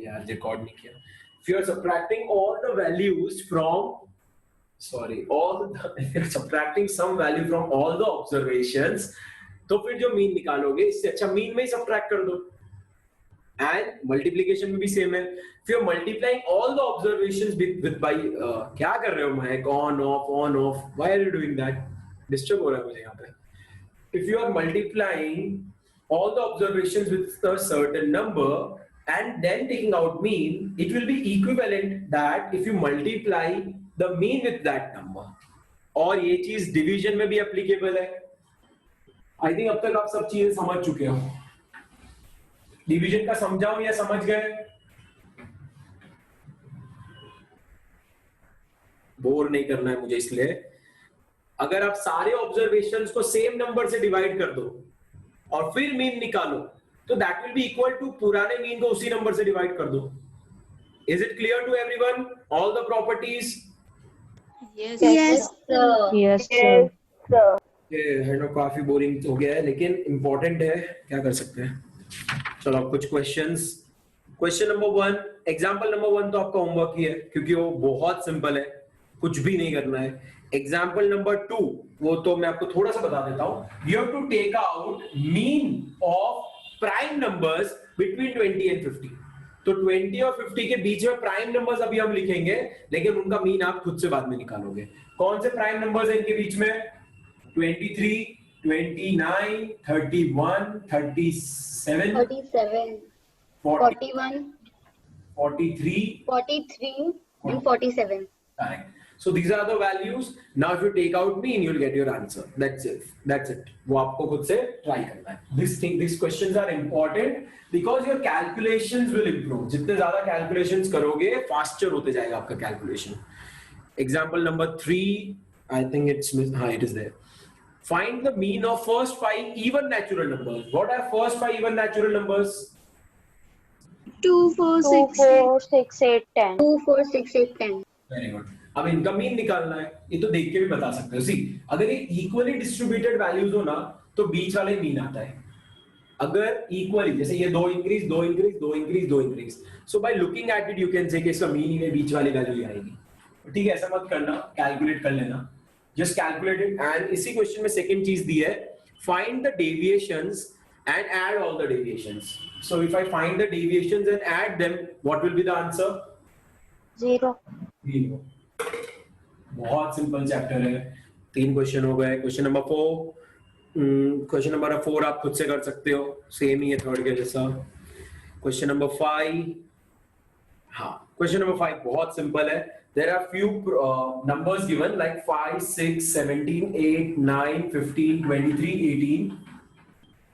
यार रिकॉर्ड नहीं किया. If you are subtracting all the values from, if you're subtracting some value from all the observations, तो फिर जो मीन निकालोगे इससे अच्छा मीन में ही subtract कर दो. And multiplication में भी same है. If you're multiplying all the observations with by क्या कर रहे हो Mike? On off. Why are you doing that? Disturb हो रहा है मुझे यहाँ पे. If you are multiplying all the observations with a certain number and then taking out mean, it will be equivalent that if you multiply the mean with that number. और ये चीज division में भी एप्लीकेबल है. I think अब तक आप सब चीजें समझ चुके हो. डिवीजन का समझाऊं या समझ गए? बोर नहीं करना है मुझे, इसलिए अगर आप सारे ऑब्जर्वेशंस को सेम नंबर से डिवाइड कर दो और फिर मीन निकालो तो that will be equal to पुराने मीन को उसी नंबर से डिवाइड कर दो. Is it clear to everyone all the properties? Yes, sir. Yes, sir. है ना, काफी बोरिंग हो गया है लेकिन इंपॉर्टेंट है, क्या कर सकते हैं. चलो अब कुछ questions. Question number 1, example number 1 तो आपका होमवर्क ही है क्योंकि वो बहुत सिंपल है, कुछ भी नहीं करना है. एग्जांपल नंबर 2 वो तो मैं आपको थोड़ा सा बता देता हूं. You have to take out mean of prime numbers between 20 and 50. तो 20 और 50 के बीच में प्राइम नंबर्स अभी हम लिखेंगे लेकिन उनका मीन आप खुद से बाद में निकालोगे. कौन से प्राइम नंबर्स हैं इनके बीच में? 23, 29, 31, 37, 41, 43, and 47. Correct. So these are the values. Now if you take out mean, you'll get your answer. That's it. वो आपको खुद से try करना है. These questions are important because your calculations will improve. जितने ज़्यादा calculations करोगे, faster होते जाएगा आपका calculation. Example number 3, I think it is there. Find the mean of first 5 even natural numbers. What are first 5 even natural numbers? 2, 4, 6, 8, 10. 2, 4, 6, 8, 10. Very good. अब इनका mean निकालना है. ये तो देख के भी बता सकते हो. See, अगर ये इक्वली डिस्ट्रीब्यूटेड वैल्यूज हो ना तो बीच वाले मीन आता है. अगर इक्वली जैसे ये 2 increase, so by looking at it you can say कि इसका मीन ही बीच वाली वैल्यू ही आएगी. ठीक है, ऐसा मत करना, कैलकुलेट कर लेना. Just calculate it. And इसी क्वेश्चन में सेकंड चीज दी है, find the deviations and add all the deviations. So if I find the deviations and add them, what will be the answer? 0. बहुत सिंपल चैप्टर है. 3 question हो गए. Question number 4, question number 4 आप खुद से कर सकते हो, सेम ही है थर्ड के जैसा. क्वेश्चन नंबर 5, हाँ क्वेश्चन नंबर 5 बहुत सिंपल है. There are few numbers given like 5, 6, 17, 8, 9, 15,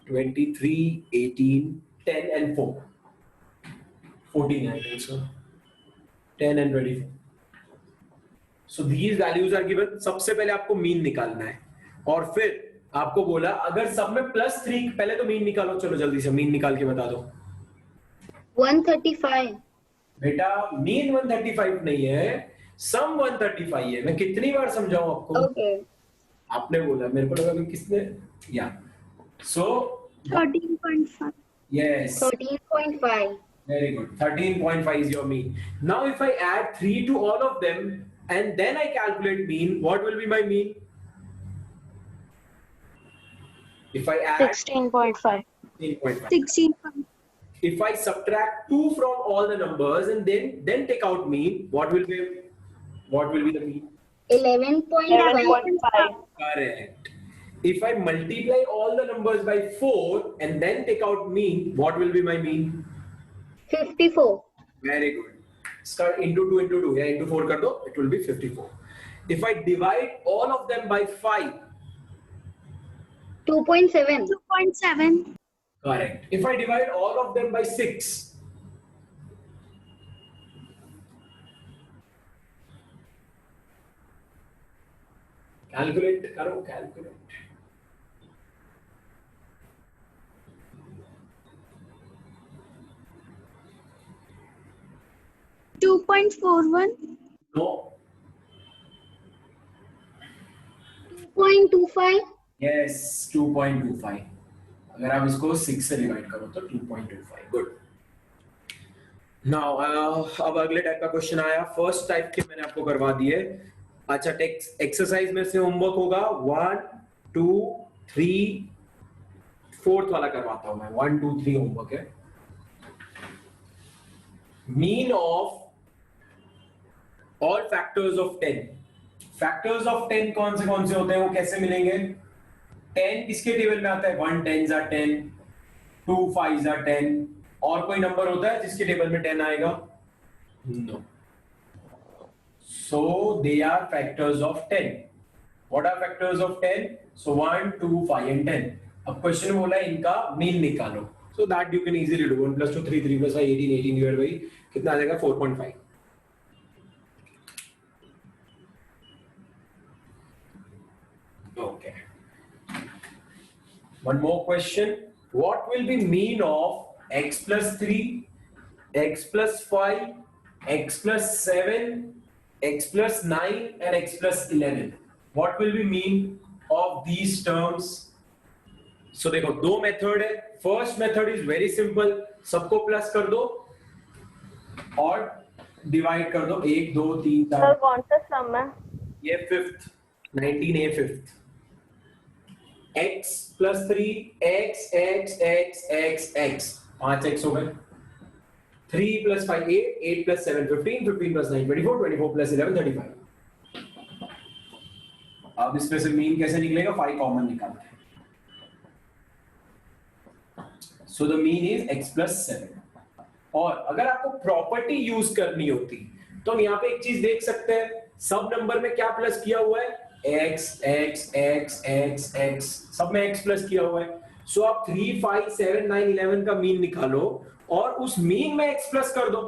23, 18, 10 and 4. 14 I think so. 10 and 24. So these values are given. सबसे पहले आपको मीन निकालना है और फिर आपको बोला अगर सब में +3, पहले तो मीन निकालो. चलो जल्दी से मीन निकाल के बता दो. 135. बेटा मीन 135 नहीं है, सम 135 है. मैं कितनी बार समझाऊं आपको? Okay. आपने बोला, मेरे को लगा कि किसने. या सो 13.5. Yes 13.5. very good. 13.5 is your mean. Now if I add 3 to all of them and then I calculate mean, what will be my mean? If I add 16.5. 16. If I subtract 2 from all the numbers and then take out mean, what will be the mean? 11.5. Correct. If I multiply all the numbers by 4 and then take out mean, what will be my mean? 54. Very good. Start into 2 into 2. Yeah, into 4 kar do, it will be 54. If I divide all of them by 5. 2.7. 2.7. Correct. If I divide all of them by 6. Calculate, karo, calculate. No. 2.25. Yes, 2.25. अगर आप इसको 6 से divide करो तो 2.25. Good. Now अब अगले type का question आया। फर्स्ट टाइप के मैंने आपको करवा दिए। अच्छा, टेक्स्ट एक्सरसाइज में से होमवर्क होगा 1 2 3, फोर्थ वाला करवाता हूं मैं। 1 2 3 होमवर्क है। Mean of all factors of 10। Factors of 10 कौन से होते हैं, वो कैसे मिलेंगे? 10 किसके टेबल में आता है? 1 10s are 10, 2 5s are 10। और कोई नंबर होता है जिसके टेबल में 10 आएगा? No. So they are factors of 10। What are factors of 10? So 1 2 5 and 10। अब क्वेश्चन बोला है इनका मीन निकालो। So that you can easily do. 1 + 2 3, 3 + 5 18, 18 divide by कितना आ जाएगा? 4.5। Okay. One more question. What will be mean of x + 3, x + 5, x + 7, x + 9 and x + 11? What will be mean of these terms? So देखो, दो method है। First method is very simple, सबको plus कर दो और divide कर दो। 1 2 3 4। Sir कौन सा सम है? ये fifth, 19a fifth. x + 3 x x x x x 5x हो गए। 3 + 5 8, 8 + 7 15, 15 + 9 24, 24 + 11 35। अब इसमें से मीन कैसे निकलेगा? 5 कॉमन निकालते हैं। So the mean is x + 7। और अगर आपको प्रॉपर्टी यूज करनी होती तो हम यहाँ पे एक चीज देख सकते हैं, सब नंबर में क्या प्लस किया हुआ है? x x x x x, सब में x प्लस किया हुआ है। सो आप 3 5 7 9 11 का मीन निकालो और उस मीन में x प्लस कर दो।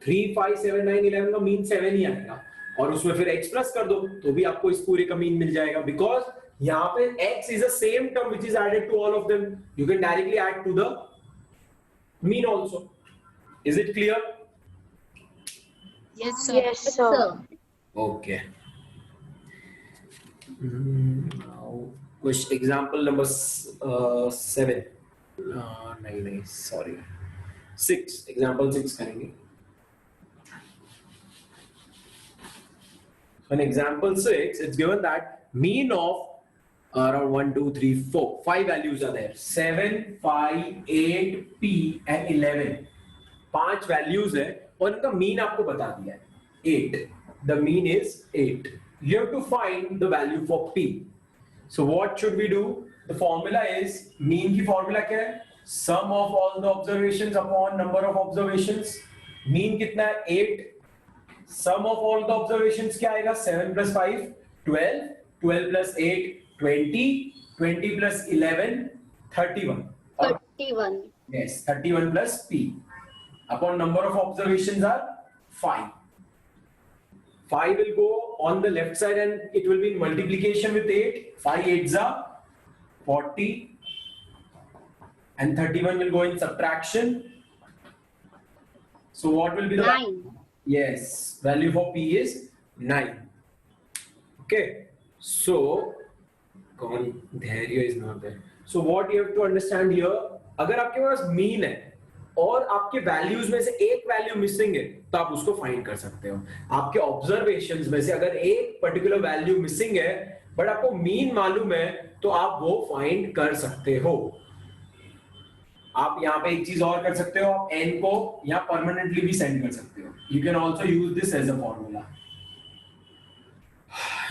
3 5 7 9 11 का मीन 7 ही आएगा और उसमें फिर x प्लस कर दो तो भी आपको इस पूरे का मीन मिल जाएगा। बिकॉज यहाँ पे x is the same term which is added to all of them. You can directly add to the mean also. Is it clear? Yes, sir. Yes, sir. Okay. Now, question example number 7. नहीं, sorry. 6. Example 6 करेंगे. So in example 6, it's given that mean of around 1 2 3 4 5 values are there. 7 5 8 p and 11. 5 values है और इनका mean आपको बता दिया है 8. The mean is 8. You have to find the value for p. So what should we do? The formula is, mean की formula क्या है? Sum of all the observations upon number of observations. Mean कितना है? 8. Sum of all the observations क्या आएगा? 7 + 5 12, 12 + 8 20, 20 + 11 31. 31. Yes, 31 plus p. Upon number of observations are 5. 5 will go on the left side and it will be in multiplication with 8. 5 8s are 40 and 31 will go in subtraction. So what will be the 9. Yes, value for p is 9. Okay, so there is not there. So what you have to understand here, अगर आपके पास mean है और आपके values में से एक value missing है तो आप उसको फाइंड कर सकते हो। आपके ऑब्जर्वेशंस में से अगर एक पर्टिकुलर वैल्यू मिसिंग है बट आपको मीन मालूम है तो आप वो फाइंड कर सकते हो। आप यहाँ पे एक चीज और कर सकते हो, आप n को यहाँ परमानेंटली भी सेंड कर सकते हो। You can also use this as a formula.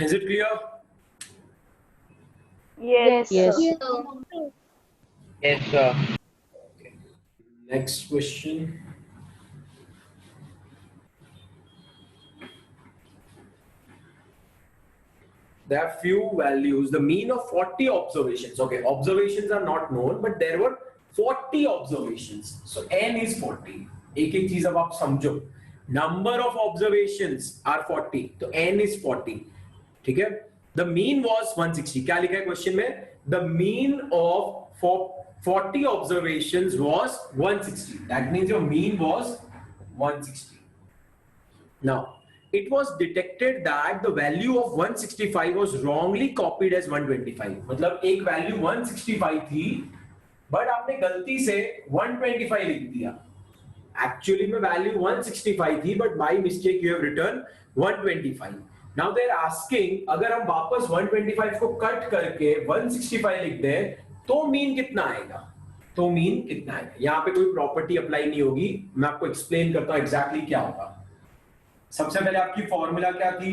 Is it clear? Yes, Yes. sir. Yes, sir. Next question. There are few values. The mean of 40 observations. Okay, observations are not known, but there were 40 observations. So n is 40. एक एक चीज अब आप समझो. Number of observations are 40. तो n is 40. ठीक है? The mean was 160. क्या लिखा है क्वेश्चन में? The mean of 40 observations was 160. That means your mean was 160. Now, it was detected that the value of 165 was wrongly copied as 125. मतलब एक value 165 थी, but आपने गलती से 125 लिख दिया. एक्चुअली में वैल्यू 165 थी, but by mistake you have written 125. Now they are asking, अगर हम वापस 125 को कट करके 165 लिख दें तो मीन कितना आएगा? तो मीन कितना आएगा? यहाँ पे कोई प्रॉपर्टी अप्लाई नहीं होगी, मैं आपको एक्सप्लेन करता हूं एग्जैक्टली क्या होगा. सबसे पहले आपकी फॉर्मूला क्या थी?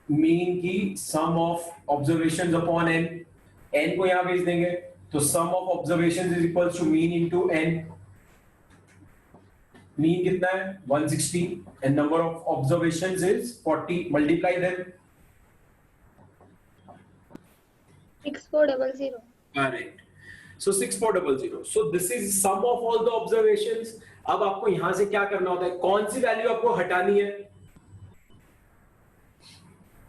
मीन की sum of observations upon N. N को यहां भेज देंगे तो sum of observations is equals to mean into N. Mean कितना है? 160 and number of observations is 40. Multiply them. 6400. Correct. So 6400. So this is sum of all the observations. अब आपको यहां से क्या करना होता है? कौन सी वैल्यू आपको हटानी है?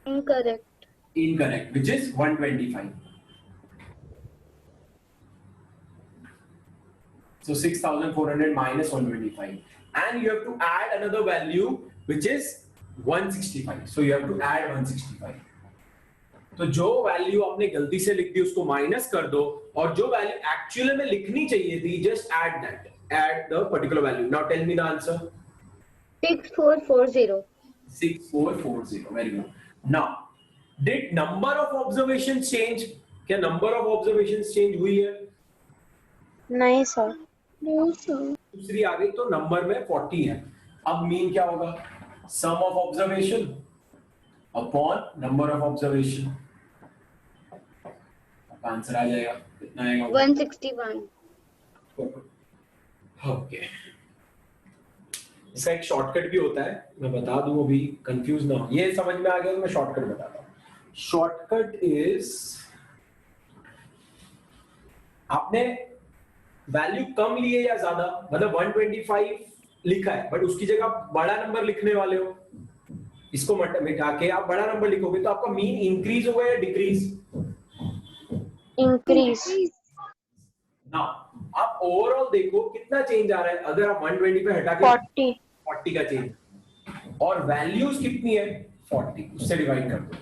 Incorrect. Incorrect, which is 125. So 6400 minus 125, and you have to add another value which is 165. So you have to add 165. तो जो वैल्यू आपने गलती से लिख दी उसको माइनस कर दो, और जो वैल्यू एक्चुअली में लिखनी चाहिए थी just add that, add the particular value. Now tell me the answer. 6440. 6440. Very good. Now did number of observations change? क्या नंबर ऑफ ऑब्जर्वेशंस चेंज हुई है? नहीं सर. No, sir. दूसरी आ गई तो नंबर में 40 है. अब मीन क्या होगा? Sum of observation upon number of observation. Answer आ जाएगा. कितना आएगा? 161. ओके. इसका एक शॉर्टकट भी होता है, मैं बता दूं, अभी कंफ्यूज ना हो. ये समझ में आ गया तो मैं शॉर्टकट बताता हूं. शॉर्टकट इज, आपने वैल्यू कम ली है या ज्यादा, मतलब 125 लिखा है बट उसकी जगह आप बड़ा नंबर लिखने वाले हो, इसको मिटा के आप बड़ा नंबर लिखोगे तो आपका मीन इंक्रीज होगा या डिक्रीज? इंक्रीज. ना, आप ओवरऑल देखो कितना चेंज आ रहा है. अगर आप 120 पे हटा के 40 का चेंज, और वैल्यूज कितनी है? 40. उससे डिवाइड कर दो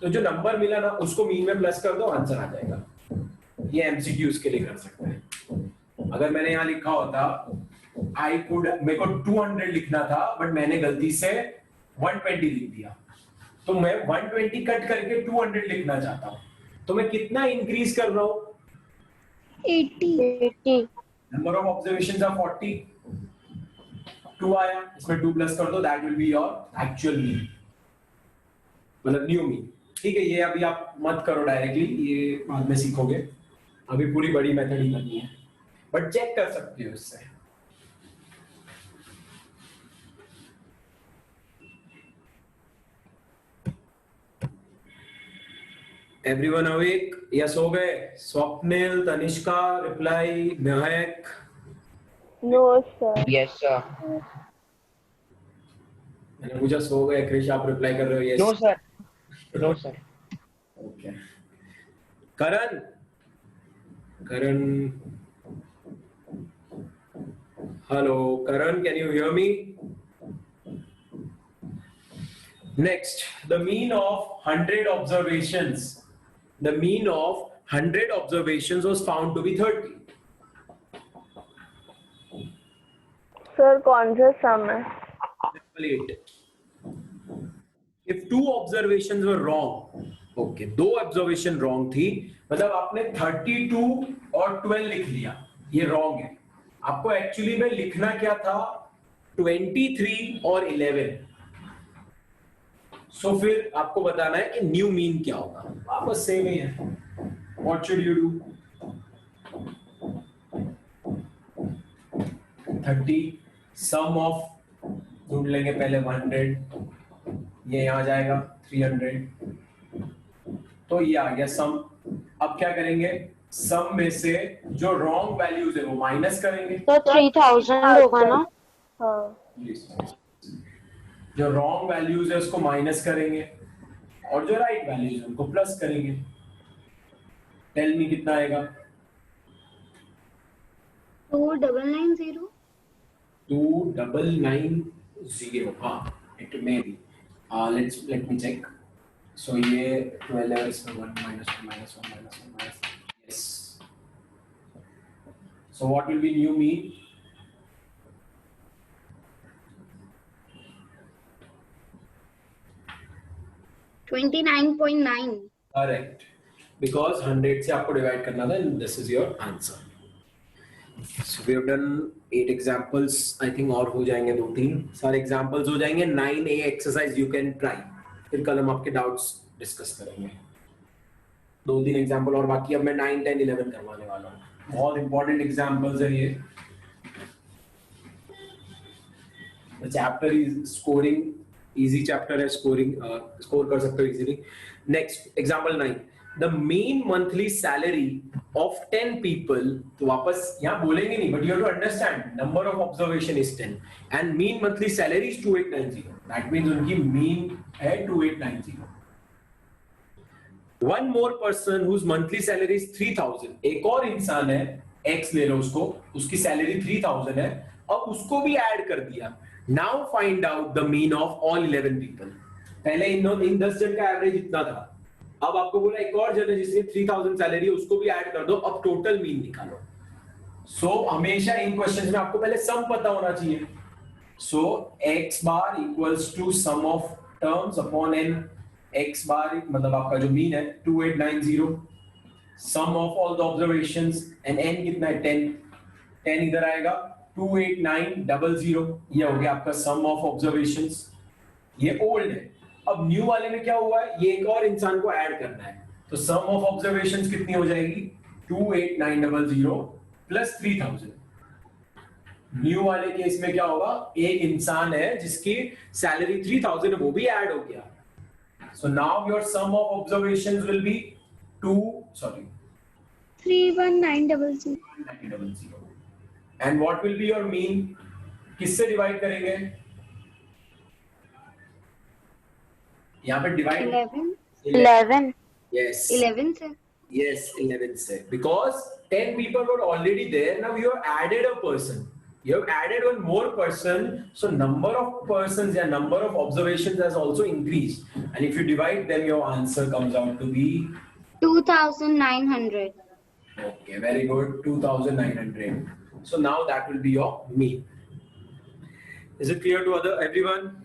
तो जो नंबर मिला ना उसको मीन में प्लस कर दो, आंसर आ जाएगा. ये एमसीक्यूज के लिए कर सकते हैं. अगर मैंने यहाँ लिखा होता आई कुड, मेरे को 200 लिखना था बट मैंने गलती से 120 लिख दिया, तो मैं 120 कट करके 200 लिखना चाहता हूँ, तो मैं कितना इंक्रीज कर रहा हूँ? 80. Number of observations are 40. 2 आया, इसमें 2 प्लस कर दो, that will be your actual mean, मतलब न्यू मीन. ठीक है, ये अभी आप मत करो डायरेक्टली, ये बाद में सीखोगे. अभी पूरी बड़ी मेथड ही करनी है, बट चेक कर सकते हो इससे. एवरीवन अवेक या सो गए? स्वप्निल, तनिष्का, रिप्लाई, महक. No, sir. Yes, sir. मैंने पूछा सो गए. क्रिश, आप रिप्लाई कर रहे हो? Yes. No, sir. No, sir. Okay. Karan, Karan, hello Karan, can you hear me? Next, the mean of 100 observations. The mean of 100 observations was found to be 30. Sir, कौन सा सम है? Level 8. If 2 observations were wrong, okay, 2 observation wrong थी, मतलब आपने 32 और 12 लिख लिया, ये wrong है. आपको एक्चुअली में लिखना क्या था? 23 और 11. सो फिर आपको बताना है कि न्यू मीन क्या होगा. वापस सेम ही है. What should you do? 30 sum of, ढूंढ लेंगे पहले 100, ये यहाँ जाएगा 300, तो ये आ गया सम. अब क्या करेंगे? सम में से जो रॉन्ग वैल्यूज है वो माइनस करेंगे. तो 3000 होगा ना? हाँ. जो रॉन्ग वैल्यूज है उसको माइनस करेंगे, और जो राइट वैल्यूज है उनको प्लस करेंगे. टेल मी कितना आएगा? 2990. 2990. हाँ, it may be. Let me check. So ये 12 है, इसमें 1 minus 1 minus 1 minus 1 minus 1. Yes. So what will be new mean? 29.9. Correct, because 100 से आपको डिवाइड करना था and this is your answer. So we have done 8 examples. I think और हो जाएंगे 2-3 सारे examples हो जाएंगे. 9A exercise you can try. फिर कल हम आपके doubts discuss करेंगे. 2-3 example और बाकी अब मैं 9, 10, 11 करवाने वाला हूँ. बहुत important examples है ये. The chapter is scoring, easy chapter है, scoring score कर सकते हो easily. Next example 9. The mean monthly salary of 10 people, तो वापस यहाँ बोलेंगे नहीं, but you have to understand number of observation is 10 and mean monthly salary is 2890. That means उनकी mean है 2890. One more person whose monthly salary is 3000. एक और इंसान है, X ले लो उसको, उसकी salary 3000 है, अब उसको भी add कर दिया. Now find out the mean of all 11 people. पहले इन 10 जन का एवरेज इतना था, अब आपको बोला एक और जन है जिसने 3000 सैलरी है, उसको भी ऐड कर दो, अब टोटल मीन निकालो. सो हमेशा इन क्वेश्चंस में आपको पहले सम पता होना चाहिए. So x bar equals to sum of terms upon n. x bar मतलब आपका जो मीन है 2890, sum of all the observations and n कितना है 10. 10 इधर आएगा 28900, ये हो गया आपका सम ऑफ ऑब्जर्वेशंस. ये ओल्ड है. अब न्यू वाले में क्या हुआ है, ये एक और इंसान को ऐड करना है, तो सम ऑफ ऑब्जर्वेशंस कितनी हो जाएगी 28900 प्लस 3000. न्यू वाले केस में क्या होगा, एक इंसान है जिसकी सैलरी 3000 है, वो भी ऐड हो गया. So now your sum of observations will be 31900. And what will be your mean, किससे डिवाइड करेंगे, यहाँ पे डिवाइड 11. yes 11 से. yes 11 से, because 10 people were already there. Now you have added a person, you have added one more person, so number of persons and number of observations has also increased, and if you divide them your answer comes out to be 2900. okay, very good, 2900. So now that will be your mean. Is it clear to everyone?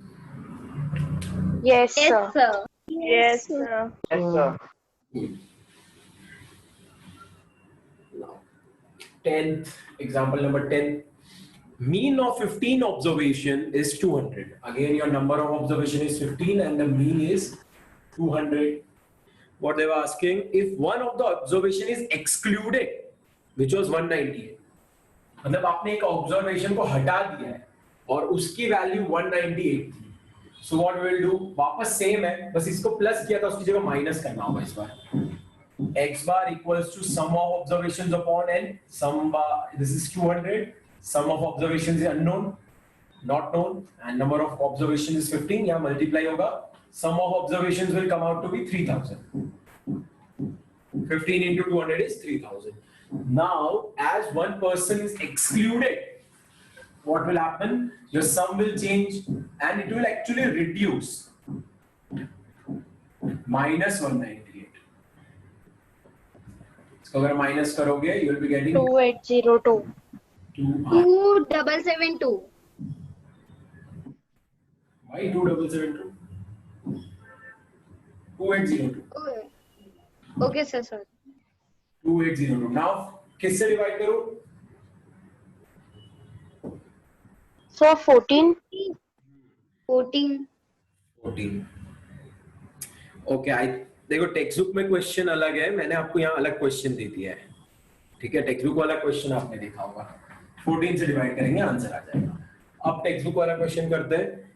Yes, sir. Yes, sir. Yes, sir. Now, 10th example number 10. Mean of 15 observation is 200. Again, your number of observation is 15 and the mean is 200. What they were asking, if one of the observation is excluded, which was 198. मतलब आपने एक observation को हटा दिया है और उसकी value 198 थी. So what we will do, वापस सेम है, बस इसको प्लस किया था, उसकी जगह माइनस करना होगा इस बार. x bar equals to sum of observations upon n. Sum bar, this is 200. Sum of observations is unknown, not known, and number of observations is 15. यहाँ multiply होगा. Sum of observations will come out to be 3000. 15 into 200 is 3000. Now, as one person is excluded, what will happen? Your sum will change and it will actually reduce. Minus 198. इसको अगर minus करोगे, you will be getting 2802. 2772. Why 2772? 2802. Okay, sir. 2802. Now, किससे divide करो? So 14. 14. Okay, देखो text book में question अलग है, मैंने आपको यहाँ अलग क्वेश्चन दे दिया है. ठीक है, टेक्स्ट बुक वाला क्वेश्चन आपने देखा होगा. 14 से डिवाइड करेंगे, आंसर आ जाएगा. अब टेक्स्ट बुक वाला क्वेश्चन करते हैं.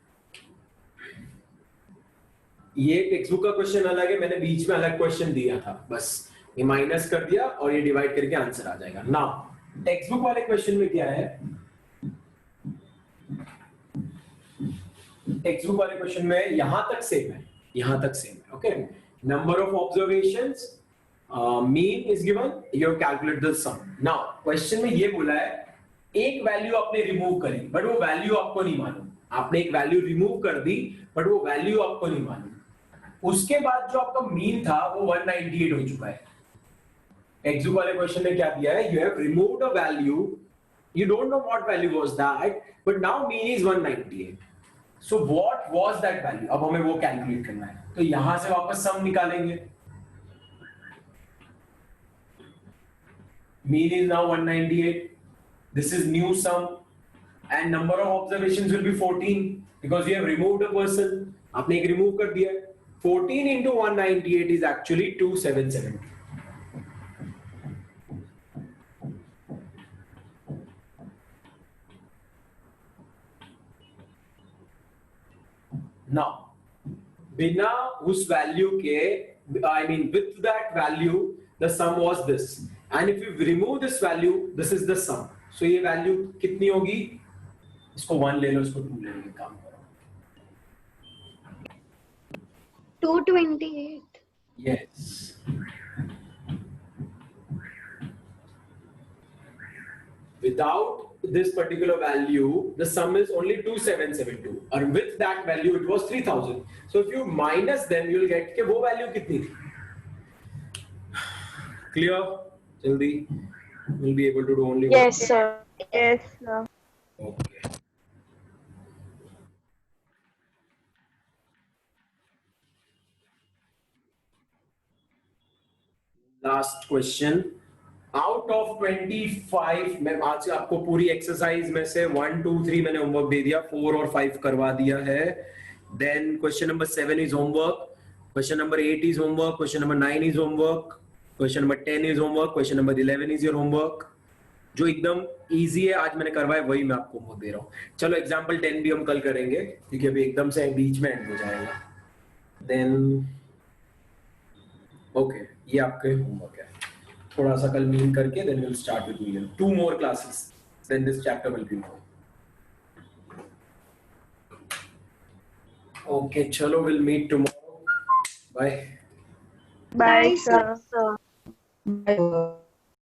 ये टेक्स्ट बुक का क्वेश्चन अलग है, मैंने बीच में अलग क्वेश्चन दिया था, बस ये माइनस कर दिया और ये डिवाइड करके आंसर आ जाएगा. नाउ टेक्स्ट बुक वाले क्वेश्चन में क्या है, टेक्स्ट बुक वाले क्वेश्चन में यहां तक सेम है, यहां तक सेम है. Okay, number of observations, mean is given, you have calculate the sum. Now question में ये बोला है एक वैल्यू आपने रिमूव करी बट वो वैल्यू आपको नहीं मालूम. आपने एक वैल्यू रिमूव कर दी बट वो वैल्यू आपको नहीं मालूम. उसके बाद जो आपका मीन था वो 198 हो चुका है. टेक्स्ट बुक वाले क्वेश्चन में क्या दिया है, you have removed a value, you don't know what value was that, but now mean is 198. So what was that value? अब हमें वो कैलकुलेट करना है, तो यहां से वापस सम निकालेंगे. Mean is now 198. This is new sum, and number of observations will be 14 because you have removed a person. आपने एक remove कर दिया. 14 into 198 is actually 277. Now, बिना उस वैल्यू के, I mean with that value, the sum was this. And if you remove this value, this is the sum. So ये value कितनी होगी? इसको 1 ले लो, इसको 2 ले लो, काम करो. 228. Yes. Without this particular value, the sum is only 2772. And with that value, it was 3000. So if you minus them, you will get कि वो value कितनी थी? Clear? Jaldi. We'll be able to do only Yes, one. sir. Yes, sir. Okay. Last question. Out of 25, मैं आज आपको पूरी exercise में से 1, 2, 3 मैंने होमवर्क दे दिया, 4 और 5 करवा दिया है. Then question number 7 is homework. Question number 8 is homework. Question number 9 is homework. Question number 10 is homework. Question number 11 is your homework. जो एकदम इजी है आज मैंने करवाया वही मैं आपको होमवर्क दे रहा हूँ. चलो एग्जाम्पल 10 भी हम कल करेंगे क्योंकि अभी एकदम से बीच में एंड हो जाएगा. Then okay, ये आपके होमवर्क है. थोड़ा सा कल मीन करके then we'll start with William. 2 more classes, then this chapter will be more. Okay, chalo, we'll meet tomorrow. Bye. Bye, Bye, sir. sir. Bye.